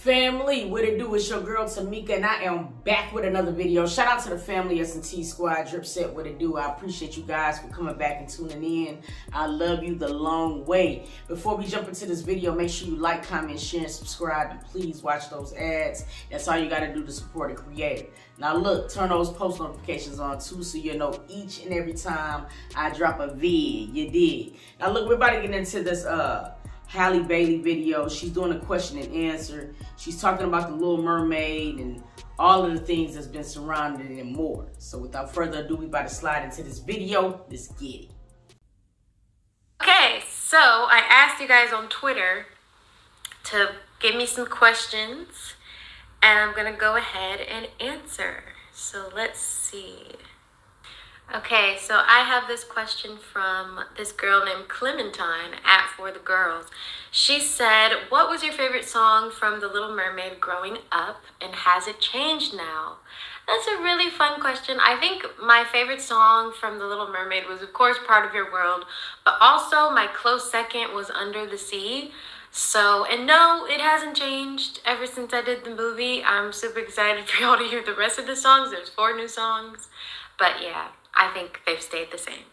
Family, what it do? It's your girl Tamika, and I am back with another video. Shout out to the family S&T squad, Drip Set, what it do? I appreciate you guys for coming back and tuning in. I love you the long way. Before we jump into this video, make sure you like, comment, share, and subscribe, and please watch those ads. That's all you gotta do to support a creator. Now look, turn those post notifications on too, so you'll know each and every time I drop a vid. You dig? Now look, we're about to get into this Halle Bailey video. She's doing a question and answer. She's talking about the Little Mermaid and all of the things that's been surrounding it and more. So without further ado, we about to slide into this video. Let's get it. Okay, so I asked you guys on Twitter to give me some questions, and I'm gonna go ahead and answer. So let's see. Okay, so I have this question from this girl named Clementine at For the Girls. She said, what was your favorite song from The Little Mermaid growing up, and has it changed now? That's a really fun question. I think my favorite song from The Little Mermaid was, of course, Part of Your World, but also my close second was Under the Sea. So, and no, it hasn't changed ever since I did the movie. I'm super excited for y'all to hear the rest of the songs. There's 4 new songs, but yeah, I think they've stayed the same.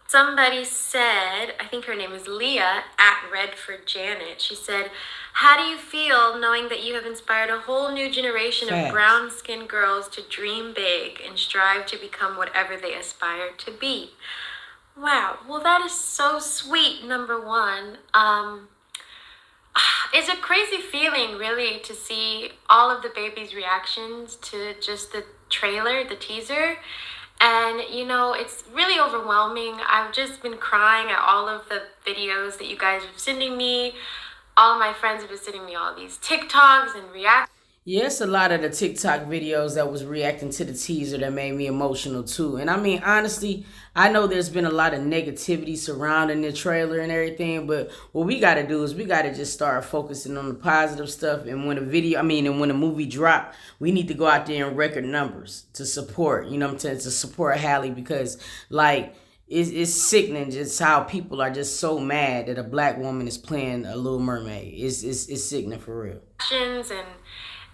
Somebody said, I think her name is Leah, at Redford Janet. She said, how do you feel knowing that you have inspired a whole new generation of brown-skinned girls to dream big and strive to become whatever they aspire to be? Wow, well that is so sweet, number one. It's a crazy feeling, really, to see all of the babies' reactions to just the trailer, the teaser. And, you know, it's really overwhelming. I've just been crying at all of the videos that you guys are sending me. All of my friends have been sending me all these TikToks and reactions. Yes, a lot of the TikTok videos that was reacting to the teaser that made me emotional too. And I mean, honestly, I know there's been a lot of negativity surrounding the trailer and everything, but what we got to do is we got to just start focusing on the positive stuff. And when when a movie drop, we need to go out there in record numbers to support, you know what I'm saying, to support Halle, because like, it's sickening just how people are just so mad that a black woman is playing a Little Mermaid. It's sickening for real. And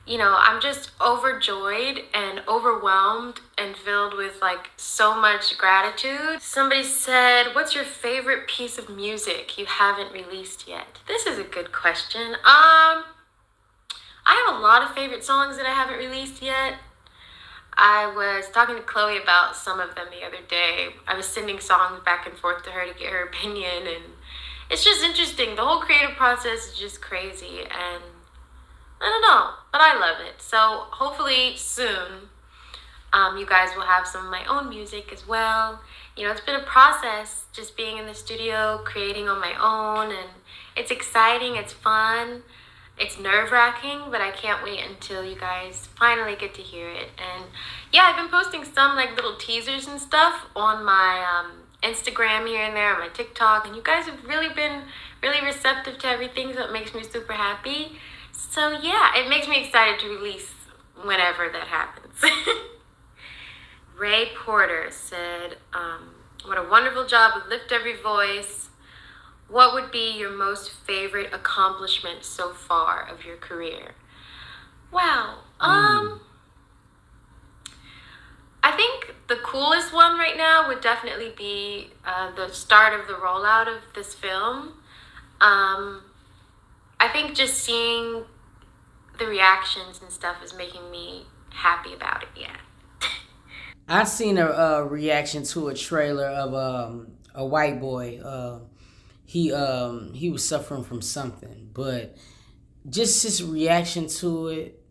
you know, I'm just overjoyed and overwhelmed and filled with like so much gratitude. Somebody said, what's your favorite piece of music you haven't released yet? This is a good question. I have a lot of favorite songs that I haven't released yet. I was talking to Chloe about some of them the other day. I was sending songs back and forth to her to get her opinion, and it's just interesting. The whole creative process is just crazy, and I don't know, but I love it. So hopefully soon, you guys will have some of my own music as well. You know, it's been a process just being in the studio, creating on my own, and it's exciting, it's fun, it's nerve-wracking, but I can't wait until you guys finally get to hear it. And yeah, I've been posting some like little teasers and stuff on my Instagram here and there, on my TikTok, and you guys have really been really receptive to everything, so it makes me super happy. So yeah, it makes me excited to release whenever that happens. Ray Porter said, what a wonderful job with Lift Every Voice. What would be your most favorite accomplishment so far of your career? Wow. I think the coolest one right now would definitely be the start of the rollout of this film. I think just seeing the reactions and stuff is making me happy about it, yeah. I seen a reaction to a trailer of a white boy. He was suffering from something, but just his reaction to it,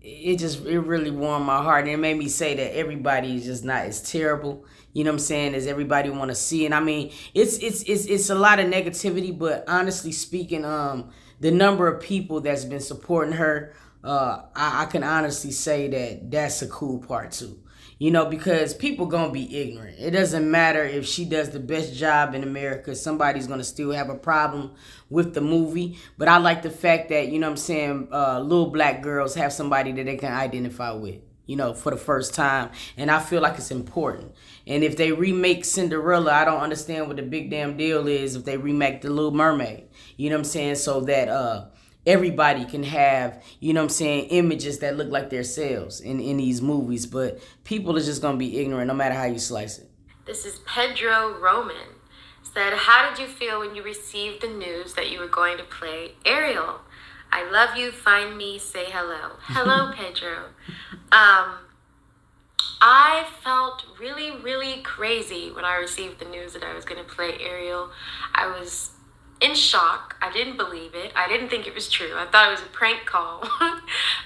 it really warmed my heart, and it made me say that everybody is just not as terrible, you know what I'm saying, as everybody want to see. And I mean, it's a lot of negativity, but honestly speaking, the number of people that's been supporting her, I can honestly say that that's a cool part too. You know, because people gonna be ignorant. It doesn't matter if she does the best job in America, somebody's gonna still have a problem with the movie. But I like the fact that, you know what I'm saying, little black girls have somebody that they can identify with, you know, for the first time. And I feel like it's important. And if they remake Cinderella, I don't understand what the big damn deal is if they remake The Little Mermaid. You know what I'm saying? So that everybody can have, you know what I'm saying, images that look like themselves in these movies, but people are just gonna be ignorant no matter how you slice it. This is Pedro Roman. Said, how did you feel when you received the news that you were going to play Ariel? I love you, find me, say hello. Hello, Pedro. I felt really, really crazy when I received the news that I was going to play Ariel. I was in shock. I didn't believe it. I didn't think it was true. I thought it was a prank call,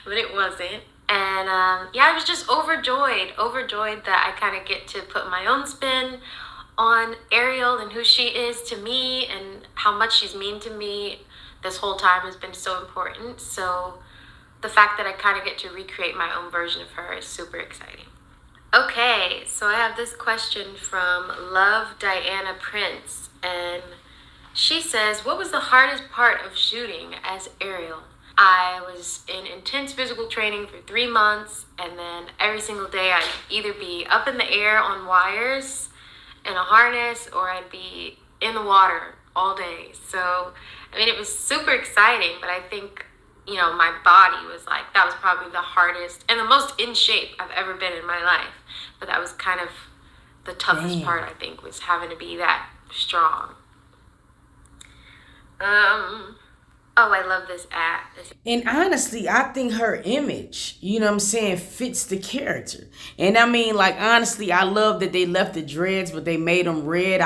but it wasn't. And yeah, I was just overjoyed that I kind of get to put my own spin on Ariel and who she is to me and how much she's mean to me this whole time has been so important. So the fact that I kind of get to recreate my own version of her is super exciting. Okay, so I have this question from Love Diana Prince, and she says, what was the hardest part of shooting as Ariel? I was in intense physical training for 3 months, and then every single day I'd either be up in the air on wires in a harness or I'd be in the water all day. So, I mean, it was super exciting, but I think, you know, my body was like, that was probably the hardest and the most in shape I've ever been in my life. But that was kind of the toughest part, I think, was having to be that strong. Oh, I love this ad. And honestly, I think her image, you know what I'm saying, fits the character. And I mean, like, honestly, I love that they left the dreads, but they made them red.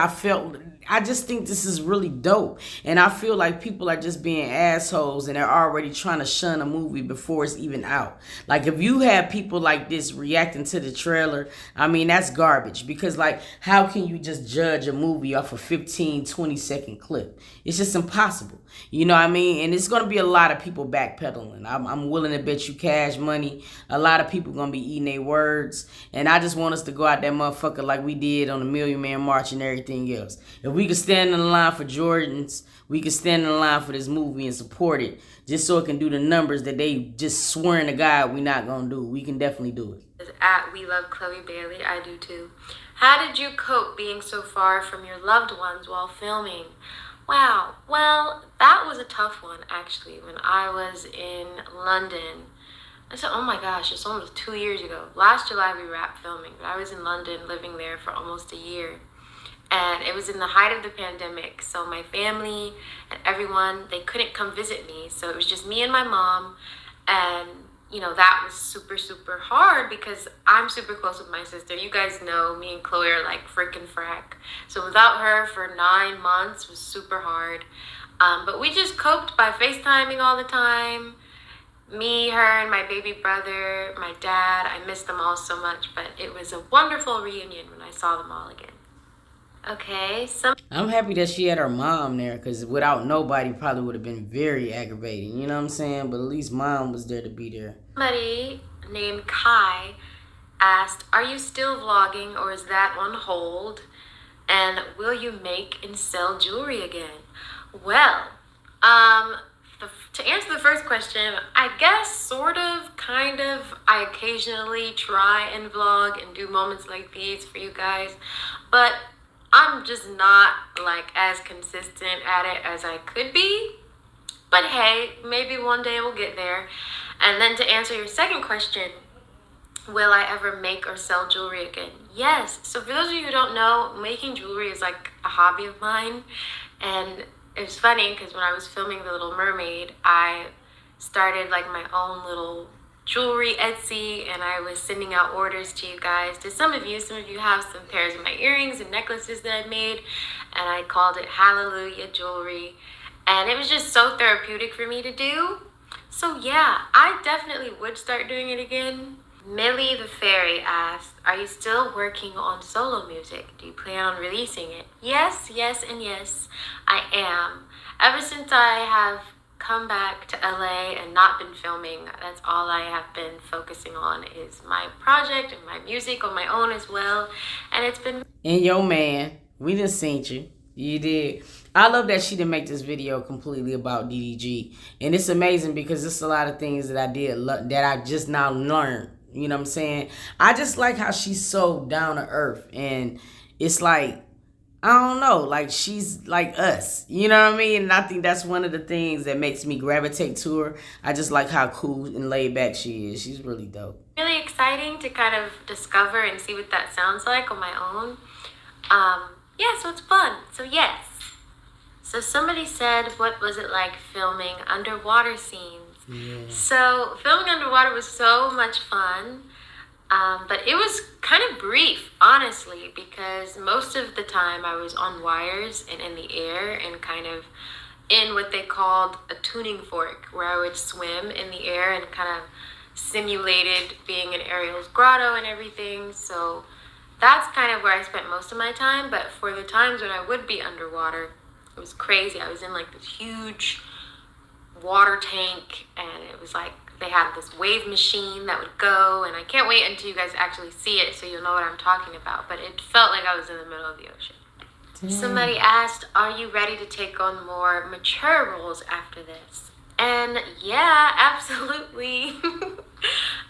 I just think this is really dope. And I feel like people are just being assholes and they're already trying to shun a movie before it's even out. Like, if you have people like this reacting to the trailer, I mean, that's garbage. Because, like, how can you just judge a movie off a 15, 20-second clip? It's just impossible. You know what I mean? And it's going to be a lot of people backpedaling. I'm willing to bet you cash money. A lot of people going to be eating their words. And I just want us to go out that motherfucker like we did on the Million Man March and everything else. If we could stand in the line for Jordans, we could stand in the line for this movie and support it just so it can do the numbers that they just swearing to God we not going to do. We can definitely do it. At We Love Chloe Bailey, I do too. How did you cope being so far from your loved ones while filming? Wow, well, that was a tough one, actually, when I was in London. I said, oh my gosh, it's almost 2 years ago. Last July we wrapped filming, but I was in London living there for almost a year. And it was in the height of the pandemic, so my family and everyone, they couldn't come visit me. So it was just me and my mom, and you know, that was super, super hard because I'm super close with my sister. You guys know me and Chloe are like freaking frack. So without her for 9 months was super hard. But we just coped by FaceTiming all the time. Me, her, and my baby brother, my dad. I missed them all so much, but it was a wonderful reunion when I saw them all again. Okay, I'm happy that she had her mom there, because without nobody probably would have been very aggravating, you know what I'm saying? But at least mom was there to be there. Somebody named Kai asked, are you still vlogging or is that on hold? And will you make and sell jewelry again? Well, to answer the first question, I guess sort of, kind of, I occasionally try and vlog and do moments like these for you guys, but I'm just not like as consistent at it as I could be. But hey, maybe one day we'll get there. And then to answer your second question, will I ever make or sell jewelry again? Yes. So for those of you who don't know, making jewelry is like a hobby of mine. And it's funny because when I was filming The Little Mermaid, I started like my own little jewelry Etsy, and I was sending out orders to you guys. To some of you have some pairs of my earrings and necklaces that I made, and I called it Hallelujah Jewelry, and it was just so therapeutic for me to do. So yeah, I definitely would start doing it again. Millie the Fairy asked, are you still working on solo music? Do you plan on releasing it? Yes, yes, and yes, I am. Ever since I have come back to LA and not been filming, that's all I have been focusing on is my project and my music on my own as well. And it's been... And yo, man, we done seen you. You did. I love that she didn't make this video completely about DDG. And it's amazing because it's a lot of things that I did that I just now learned. You know what I'm saying? I just like how she's so down to earth. And it's like, I don't know, like she's like us, you know what I mean? And I think that's one of the things that makes me gravitate to her. I just like how cool and laid back she is. She's really dope. Really exciting to kind of discover and see what that sounds like on my own. Yeah, so it's fun. So yes. So somebody said, what was it like filming underwater scenes? Yeah. So filming underwater was so much fun. But it was kind of brief, honestly, because most of the time I was on wires and in the air and kind of in what they called a tuning fork, where I would swim in the air and kind of simulated being in Ariel's grotto and everything. So that's kind of where I spent most of my time. But for the times when I would be underwater, it was crazy. I was in like this huge water tank, and it was like they had this wave machine that would go, and I can't wait until you guys actually see it so you'll know what I'm talking about. But it felt like I was in the middle of the ocean. Damn. Somebody asked, are you ready to take on more mature roles after this? And yeah, absolutely.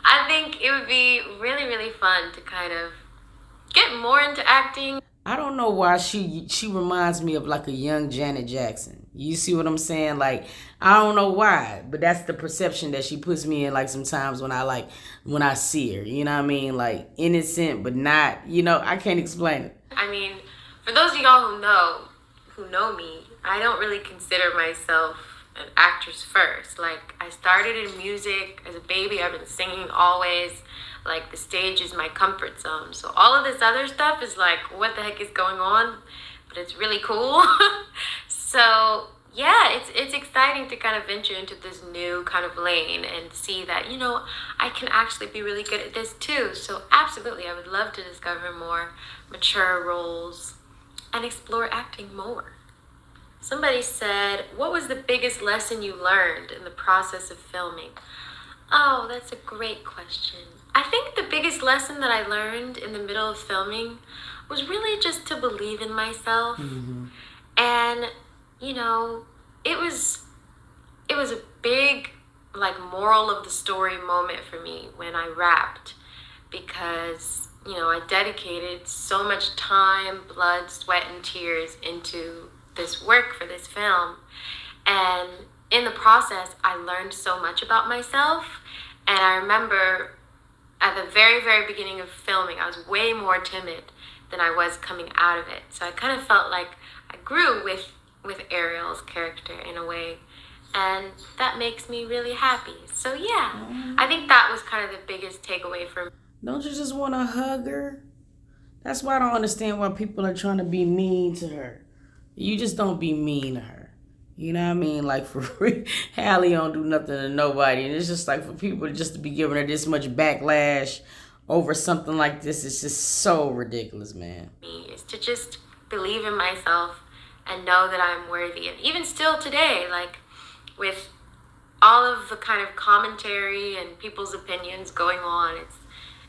I think it would be really, really fun to kind of get more into acting. I don't know why she reminds me of like a young Janet Jackson. You see what I'm saying? Like, I don't know why, but that's the perception that she puts me in, like sometimes when I see her, you know what I mean? Like innocent, but not, I can't explain it. I mean, for those of y'all who know me, I don't really consider myself an actress first. Like, I started in music as a baby. I've been singing always. Like, the stage is my comfort zone. So all of this other stuff is like, what the heck is going on? But it's really cool. So yeah, it's exciting to kind of venture into this new kind of lane and see that, I can actually be really good at this too. So absolutely, I would love to discover more mature roles and explore acting more. Somebody said, what was the biggest lesson you learned in the process of filming? Oh, that's a great question. I think the biggest lesson that I learned in the middle of filming was really just to believe in myself. Mm-hmm. And, it was a big, like, moral of the story moment for me when I wrapped, because, I dedicated so much time, blood, sweat, and tears into this work for this film. And in the process, I learned so much about myself. And I remember at the very, very beginning of filming, I was way more timid than I was coming out of it. So I kind of felt like I grew with Ariel's character in a way. And that makes me really happy. So yeah, I think that was kind of the biggest takeaway for me. Don't you just want to hug her? That's why I don't understand why people are trying to be mean to her. You just don't be mean to her. You know what I mean? Like, for real, Halle don't do nothing to nobody. And it's just like, for people just to be giving her this much backlash over something like this, it's just so ridiculous, man. Is to just believe in myself and know that I'm worthy. And even still today, like, with all of the kind of commentary and people's opinions going on,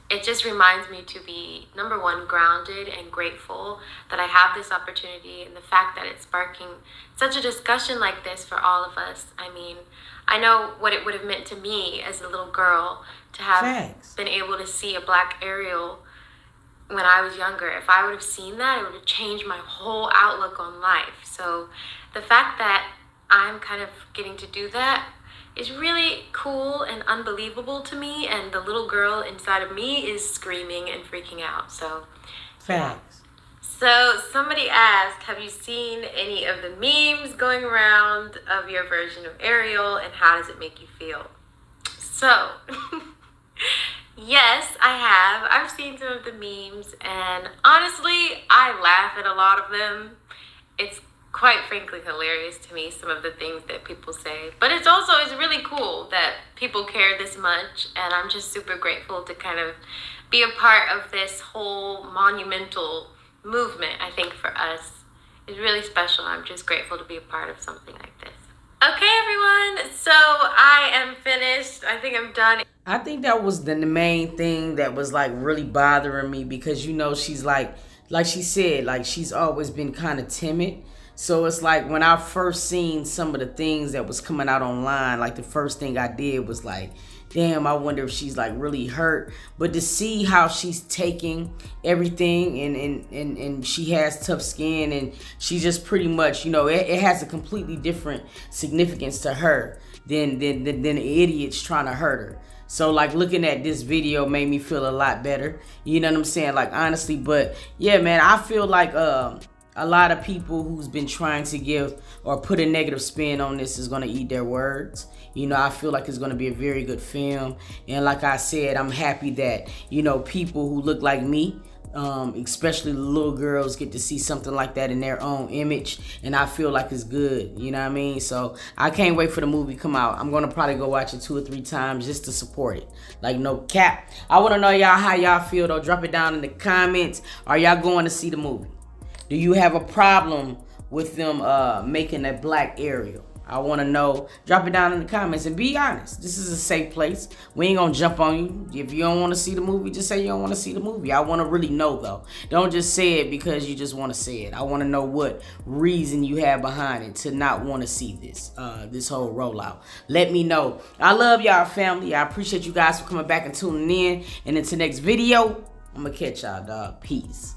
it just reminds me to be, number one, grounded and grateful that I have this opportunity, and the fact that it's sparking such a discussion like this for all of us. I mean, I know what it would have meant to me as a little girl to have been able to see a Black Ariel when I was younger. If I would have seen that, it would have changed my whole outlook on life. So the fact that I'm kind of getting to do that is really cool and unbelievable to me, and the little girl inside of me is screaming and freaking out. So facts. So somebody asked, have you seen any of the memes going around of your version of Ariel, and how does it make you feel? So yes, I have. I've seen some of the memes, and honestly, I laugh at a lot of them. It's quite frankly hilarious to me, some of the things that people say. But it's really cool that people care this much, and I'm just super grateful to kind of be a part of this whole monumental movement. I think for us is really special. I'm just grateful to be a part of something like this. Okay, everyone, so I am finished. I think I'm done. I think that was the main thing that was like really bothering me, because she's like she said, like, she's always been kind of timid. So it's like, when I first seen some of the things that was coming out online, like, the first thing I did was like, damn, I wonder if she's like really hurt. But to see how she's taking everything, and she has tough skin, and she just pretty much, you know, it has a completely different significance to her than the idiots trying to hurt her. So like looking at this video made me feel a lot better. You know what I'm saying? Like honestly, but yeah, man, I feel like a lot of people who's been trying to give or put a negative spin on this is gonna eat their words. You know, I feel like it's gonna be a very good film. And like I said, I'm happy that, you know, people who look like me, especially little girls, get to see something like that in their own image, and I feel like it's good, you know what I mean? So I can't wait for the movie to come out. I'm gonna probably go watch it 2 or 3 times just to support it, like no cap. I want to know y'all how y'all feel though. Drop it down in the comments. Are y'all going to see the movie? Do you have a problem with them making a black Ariel? I want to know. Drop it down in the comments and be honest. This is a safe place. We ain't gonna jump on you. If you don't want to see the movie, just say you don't want to see the movie. I want to really know though. Don't just say it because you just want to say it. I want to know what reason you have behind it to not want to see this this whole rollout. Let me know. I love y'all, family. I appreciate you guys for coming back and tuning in. And until next video, I'm gonna catch y'all, dog. Peace.